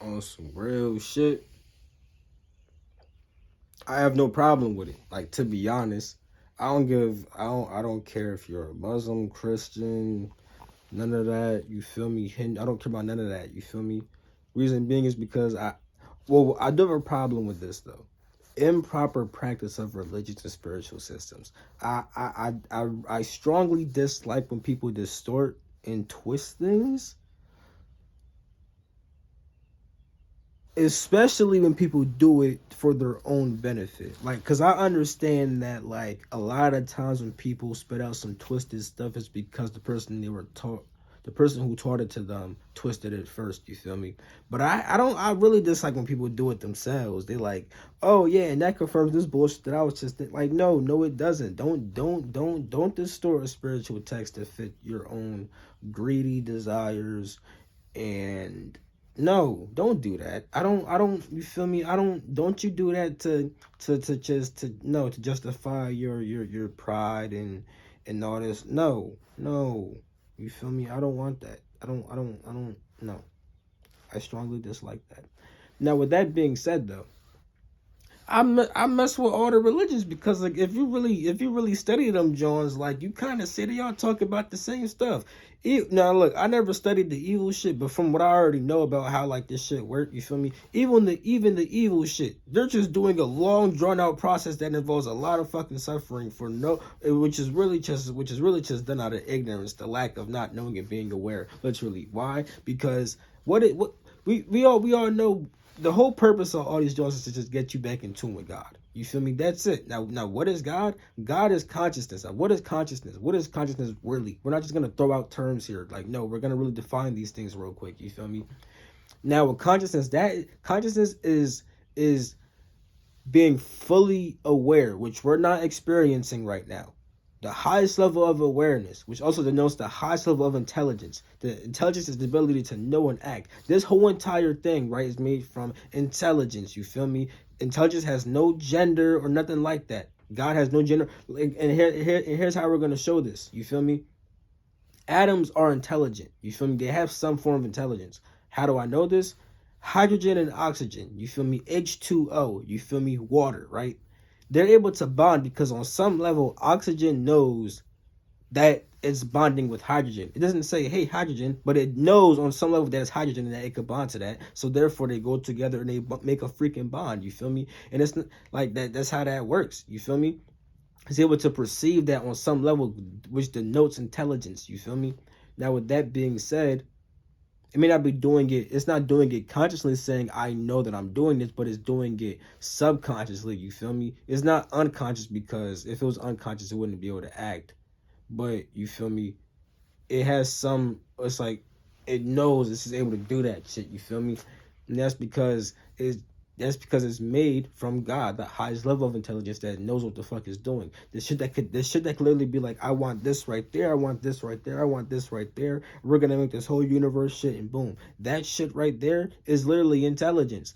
on some real shit, I have no problem with it. Like, to be honest, I don't care if you're a Muslim, Christian, none of that. You feel me? I don't care about none of that. You feel me? Reason being is because I do have a problem with this though. Improper practice of religious and spiritual systems. I strongly dislike when people distort and twist things, especially when people do it for their own benefit. Like, because I understand that, like, a lot of times when people spit out some twisted stuff, it's because the person who taught it to them twisted it first. You feel me? But I really dislike when people do it themselves. They like, oh yeah, and that confirms this bullshit that I was just like, no, it doesn't. Don't distort a spiritual text to fit your own greedy desires. And no, don't do that. I don't you feel me? Don't you do that to just to no to justify your pride and all this. No. You feel me? I don't want that. I don't no. I strongly dislike that. Now with that being said though, I mess with all the religions because like if you really study them Jones, like you kind of see they all talk about the same stuff. Now look, I never studied the evil shit, but from what I already know about how like this shit work, you feel me? Even the evil shit, they're just doing a long drawn out process that involves a lot of fucking suffering for no, which is really just done out of ignorance, the lack of not knowing and being aware. Literally, why? Because what we all know the whole purpose of all these jobs is to just get you back in tune with God. You feel me? That's it. Now, what is God? God is consciousness. Now, what is consciousness? What is consciousness really? We're not just gonna throw out terms here. Like, no, we're gonna really define these things real quick. You feel me? Now, with consciousness, that consciousness is being fully aware, which we're not experiencing right now. The highest level of awareness, which also denotes the highest level of intelligence. The intelligence is the ability to know and act. This whole entire thing, right, is made from intelligence. You feel me? Intelligence has no gender or nothing like that. God has no gender. And here's how we're going to show this. You feel me? Atoms are intelligent. You feel me? They have some form of intelligence. How do I know this? Hydrogen and oxygen. You feel me? H2O. You feel me? Water, right? They're able to bond because on some level, oxygen knows that it's bonding with hydrogen. It doesn't say, hey, hydrogen, but it knows on some level that it's hydrogen and that it could bond to that. So therefore, they go together and they make a freaking bond. You feel me? And it's like that. That's how that works. You feel me? It's able to perceive that on some level, which denotes intelligence. You feel me? Now, with that being said, it may not be doing it, it's not doing it consciously saying I know that I'm doing this, but it's doing it subconsciously. You feel me? It's not unconscious, because if it was unconscious it wouldn't be able to act. But you feel me, it has some, it's like it knows it's just able to do that shit. You feel me? And that's because it's made from God, the highest level of intelligence that knows what the fuck it's doing. This shit that could literally be like, I want this right there, I want this right there, I want this right there. We're gonna make this whole universe shit, and boom. That shit right there is literally intelligence.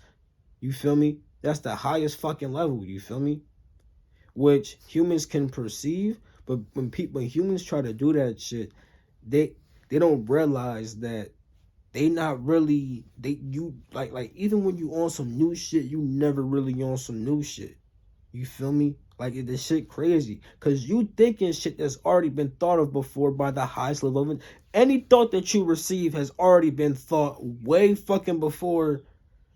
You feel me? That's the highest fucking level, you feel me? Which humans can perceive, but when humans try to do that shit, they they don't realize that they not really they you like even when you on some new shit, you never really on some new shit. You feel me? Like the shit crazy, cause you thinking shit that's already been thought of before by the highest level of it. Any thought that you receive has already been thought way fucking before.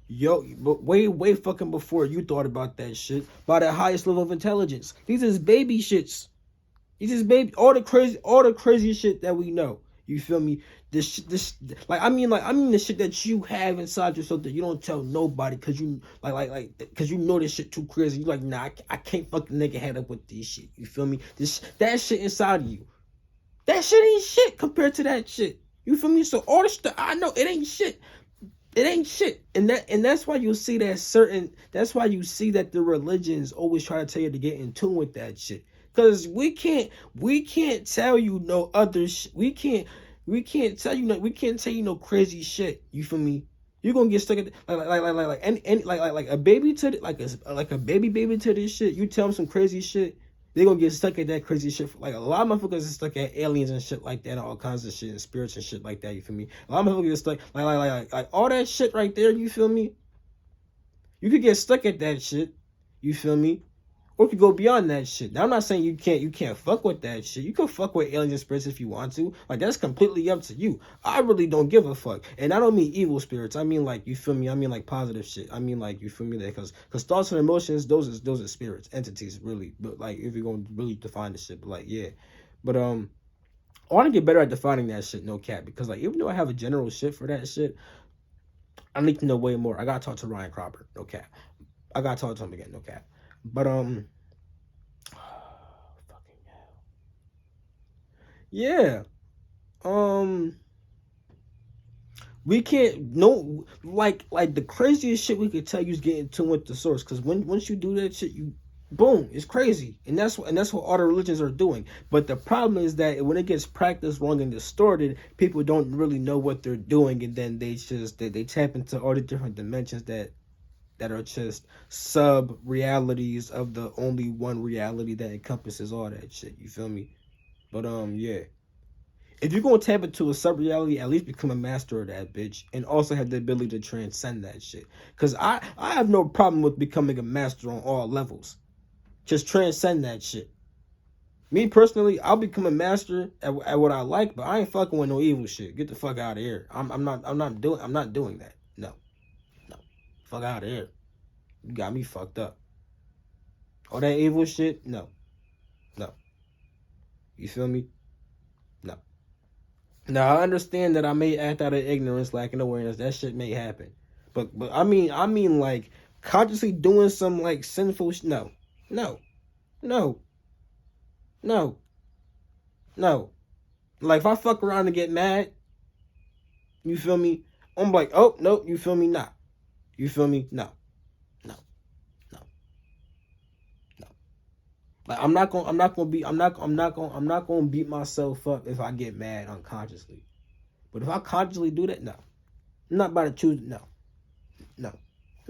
But way fucking before you thought about that shit by the highest level of intelligence. These is baby shits. These is baby all the crazy shit that we know. You feel me? This like I mean the shit that you have inside yourself that you don't tell nobody, cause you cause you know this shit too crazy. You like, nah, I can't fucking nigga head up with this shit. You feel me? That shit inside of you. That shit ain't shit compared to that shit. You feel me? So all the stuff I know, it ain't shit. It ain't shit. And that's why you see that's why you see that the religions always try to tell you to get in tune with that shit. Cause we can't tell you no other we can't tell you we can't tell you no crazy shit. You feel me? You're gonna get stuck at any like a baby to like a baby to this shit. You tell them some crazy shit, They gonna get stuck at that crazy shit. Like a lot of motherfuckers are stuck at aliens and shit like that, and all kinds of shit and spirits and shit like that. You feel me? A lot of motherfuckers get stuck like all that shit right there. You feel me? You could get stuck at that shit. You feel me? Or you could go beyond that shit. Now I'm not saying you can't fuck with that shit. You can fuck with alien spirits if you want to. Like that's completely up to you. I really don't give a fuck. And I don't mean evil spirits. I mean like, you feel me? I mean like positive shit. I mean like, you feel me? That because thoughts and emotions, those are spirits, entities, really. But like if you're gonna really define the shit, but like yeah. But I want to get better at defining that shit, no cap. Because like even though I have a general shit for that shit, I need to know way more. I gotta talk to Ryan Cropper, no cap. I gotta talk to him again, no cap. But fucking hell. Yeah. We can't no like the craziest shit we could tell you is getting tuned with the source. Cause once you do that shit, you boom, it's crazy. And that's what all the religions are doing. But the problem is that when it gets practiced wrong and distorted, people don't really know what they're doing, and then they tap into all the different dimensions that are just sub realities of the only one reality that encompasses all that shit. You feel me? But yeah. If you're gonna tap into a sub reality, at least become a master of that bitch, and also have the ability to transcend that shit. Cause I have no problem with becoming a master on all levels. Just transcend that shit. Me personally, I'll become a master at what I like, but I ain't fucking with no evil shit. Get the fuck out of here. I'm not doing that. No. Fuck out of here. You got me fucked up. All that evil shit? No. You feel me? No. Now I understand that I may act out of ignorance, lacking awareness. That shit may happen. But I mean like consciously doing some like sinful no. Like if I fuck around and get mad, you feel me? I'm like, oh no, you feel me? Nah. You feel me? No. Like I'm not gonna beat myself up if I get mad unconsciously. But if I consciously do that, no. I'm not about to choose no.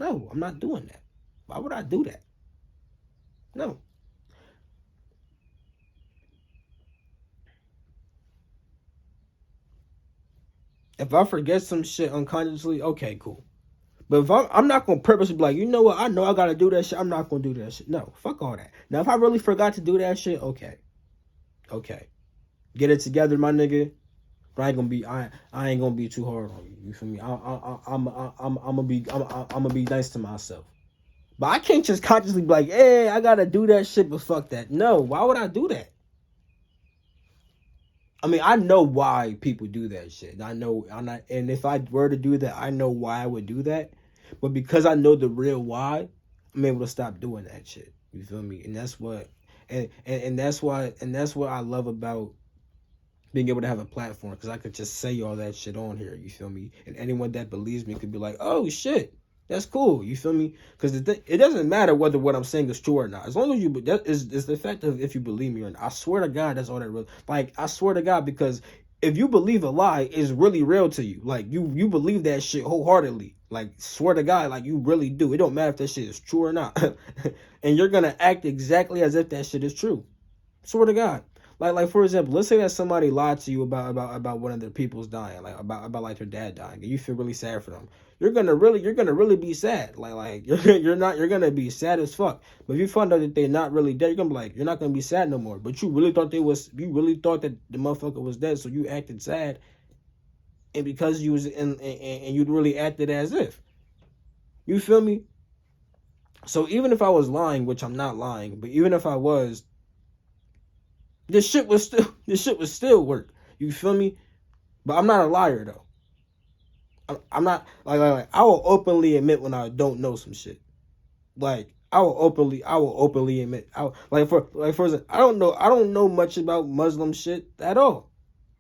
I'm not doing that. Why would I do that? No. If I forget some shit unconsciously, okay, cool. But if I'm not gonna purposely be like, you know what, I know I gotta do that shit, I'm not gonna do that shit. No, fuck all that. Now if I really forgot to do that shit, okay. Get it together, my nigga. But I ain't gonna be too hard on you. You feel me? I'm gonna be nice to myself. But I can't just consciously be like, hey, I gotta do that shit, but fuck that. No, why would I do that? I mean, I know why people do that shit. And if I were to do that, I know why I would do that. But because I know the real why, I'm able to stop doing that shit. You feel me? And that's what, and that's what I love about being able to have a platform, because I could just say all that shit on here. You feel me? And anyone that believes me could be like, oh shit, that's cool. You feel me? Because it doesn't matter whether what I'm saying is true or not. As long as that is the fact of if you believe me or not. I swear to God, that's all that really. Like I swear to God, because if you believe a lie, it's really real to you. Like you believe that shit wholeheartedly. Like swear to God, like you really do. It don't matter if that shit is true or not, and you're gonna act exactly as if that shit is true. Swear to God. Like for example, let's say that somebody lied to you about one of their people's dying, like about like their dad dying, and you feel really sad for them. You're gonna really be sad. Like you're gonna be sad as fuck. But if you find out that they're not really dead, you're gonna be like, you're not gonna be sad no more. But you really thought that the motherfucker was dead, so you acted sad, and because you was and you really acted as if. You feel me? So even if I was lying, which I'm not lying, but even if I was, this shit would still work. You feel me? But I'm not a liar though. I'm not like I will openly admit when I don't know some shit. Like I will openly admit. For example, I don't know much about Muslim shit at all.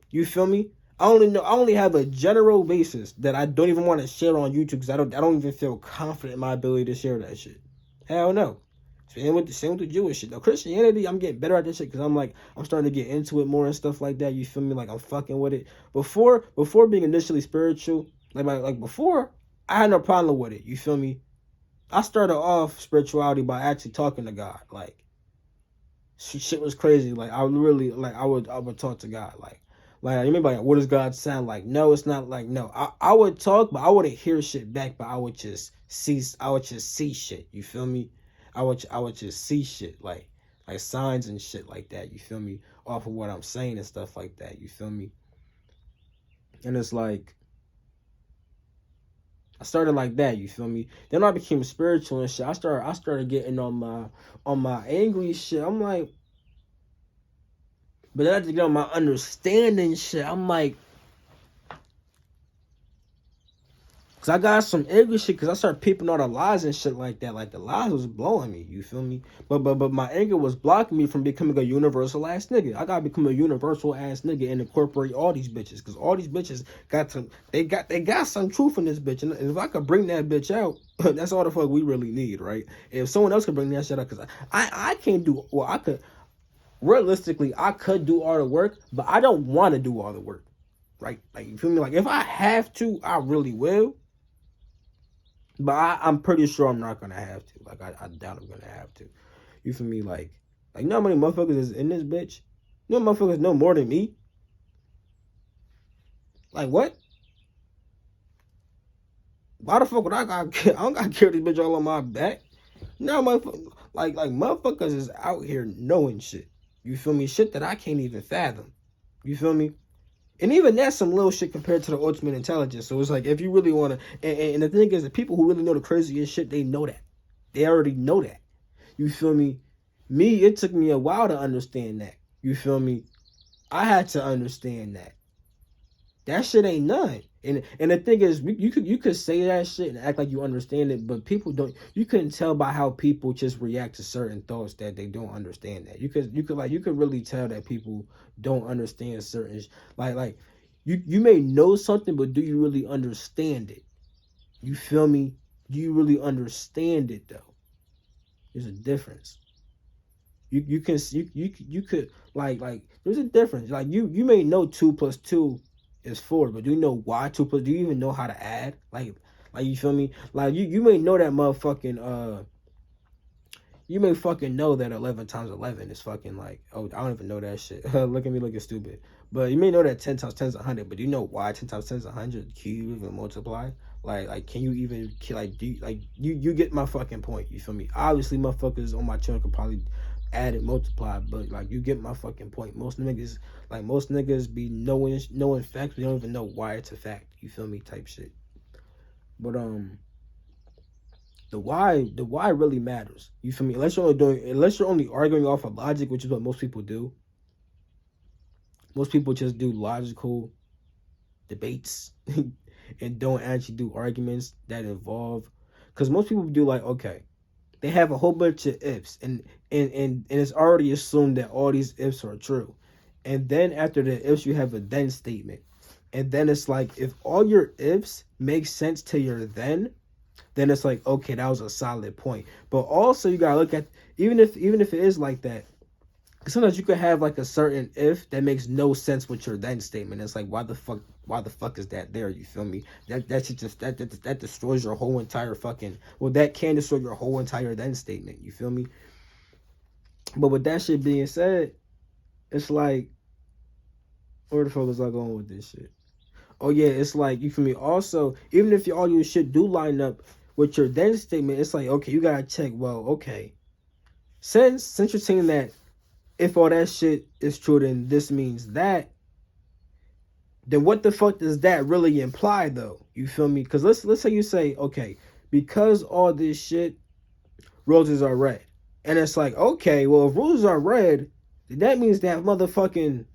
You feel me? I only have a general basis that I don't even want to share on YouTube, because I don't even feel confident in my ability to share that shit. Hell no. Same with the Jewish shit. Now Christianity, I'm getting better at this shit because I'm starting to get into it more and stuff like that. You feel me? Like I'm fucking with it. Before being initially spiritual, like before, I had no problem with it. You feel me? I started off spirituality by actually talking to God. Like shit was crazy. Like I really like I would talk to God like you mean like what does God sound like? No, it's not like no. I would talk, but I wouldn't hear shit back. But I would just see shit. You feel me? I would just see shit like signs and shit like that. You feel me? Off of what I'm saying and stuff like that. You feel me? And it's like I started like that, you feel me? Then I became spiritual and shit. I started getting on my angry shit. I'm like, but then I had to get on my understanding shit. I'm like, cause I got some angry shit. Cause I started peeping all the lies and shit like that. Like the lies was blowing me. You feel me? But my anger was blocking me from becoming a universal ass nigga. I gotta become a universal ass nigga and incorporate all these bitches. Cause all these bitches they got some truth in this bitch. And if I could bring that bitch out, that's all the fuck we really need, right? If someone else could bring that shit out, cause I can't do. Well, I could. Realistically, I could do all the work, but I don't want to do all the work, right? Like you feel me? Like if I have to, I really will. But I'm pretty sure I'm not gonna have to. Like I doubt I'm gonna have to. You feel me? Like you know how many motherfuckers is in this bitch? You know motherfuckers know more than me? Like what? Why the fuck would I don't gotta carry this bitch all on my back? You know motherfuckers like motherfuckers is out here knowing shit. You feel me? Shit that I can't even fathom. You feel me? And even that's some little shit compared to the ultimate intelligence. So it's like, if you really want to, and the thing is, the people who really know the craziest shit, they know that. They already know that. You feel me? Me, it took me a while to understand that. You feel me? I had to understand that. That shit ain't none. And the thing is, you could say that shit and act like you understand it, but people don't. You couldn't tell by how people just react to certain thoughts that they don't understand that. You could really tell that people don't understand certain like you may know something, but do you really understand it? You feel me? Do you really understand it though? There's a difference. You could like there's a difference. Like you may know 2 + 2 is 4, but do you know why 2 plus? Do you even know how to add? Like you feel me? Like you may know that motherfucking you may fucking know that 11 times 11 is fucking like, oh, I don't even know that shit. Look at me looking stupid. But you may know that 10 times 10 is 100, but do you know why 10 times 10 is 100? Can you even multiply? Like can you even do you get my fucking point? You feel me? Obviously, motherfuckers on my channel could probably add and multiply, but like you get my fucking point. Most niggas be knowing facts, but they don't even know why it's a fact. You feel me? Type shit. But the why really matters. You feel me? Unless you're only arguing off of logic, which is what most people do. Most people just do logical debates and don't actually do arguments that involve, because most people do like, okay, they have a whole bunch of ifs and it's already assumed that all these ifs are true. And then after the ifs, you have a then statement. And then it's like, if all your ifs make sense to your then it's like, okay, that was a solid point. But also you gotta look at, even if it is like that, sometimes you could have like a certain if that makes no sense with your then statement. It's like, why the fuck is that there? You feel me? That should just that destroys your whole entire fucking, well, that can destroy your whole entire then statement. You feel me? But with that shit being said, it's like, where the fuck was I going with this shit? Oh yeah, it's like, you feel me? Also, even if all your shit do line up with your then statement, it's like, okay, you gotta check. Well, okay, since you're saying that if all that shit is true, then this means that. Then what the fuck does that really imply, though? You feel me? Because let's say you say, okay, because all this shit, roses are red, and it's like, okay, well, if roses are red, then that means that motherfucking.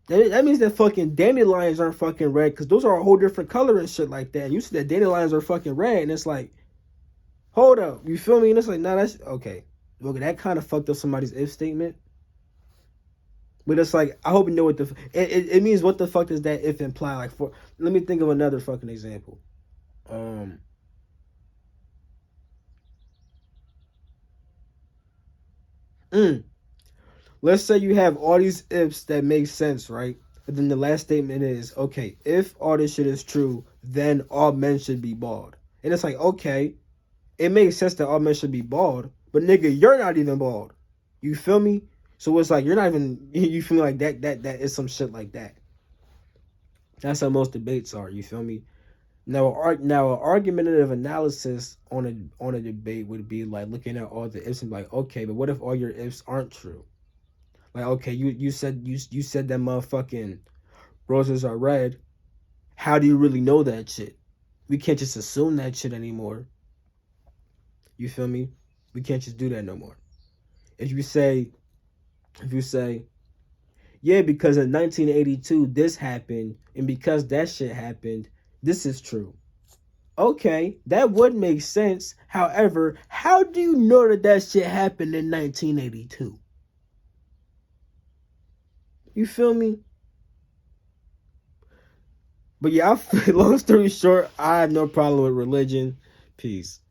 That means that fucking dandelions aren't fucking red, because those are a whole different color and shit like that. And you said that dandelions are fucking red, and it's like, hold up, you feel me? And it's like, nah, that's okay. Look, that kind of fucked up somebody's if statement. But it's like, I hope you know what it means. What the fuck does that if imply? Like, let me think of another fucking example. Let's say you have all these ifs that make sense, right? But then the last statement is, okay, if all this shit is true, then all men should be bald. And it's like, okay, it makes sense that all men should be bald, but nigga, you're not even bald. You feel me? So it's like you're not even you feel me like that is some shit like that. That's how most debates are. You feel me? Now, an argumentative analysis on a debate would be like looking at all the ifs and be like, okay, but what if all your ifs aren't true? Like, okay, you said that motherfucking roses are red. How do you really know that shit? We can't just assume that shit anymore. You feel me? We can't just do that no more. If you say, yeah, because in 1982 this happened, and because that shit happened, this is true. Okay, that would make sense. However, how do you know that shit happened in 1982? You feel me? But yeah, long story short, I have no problem with religion. Peace.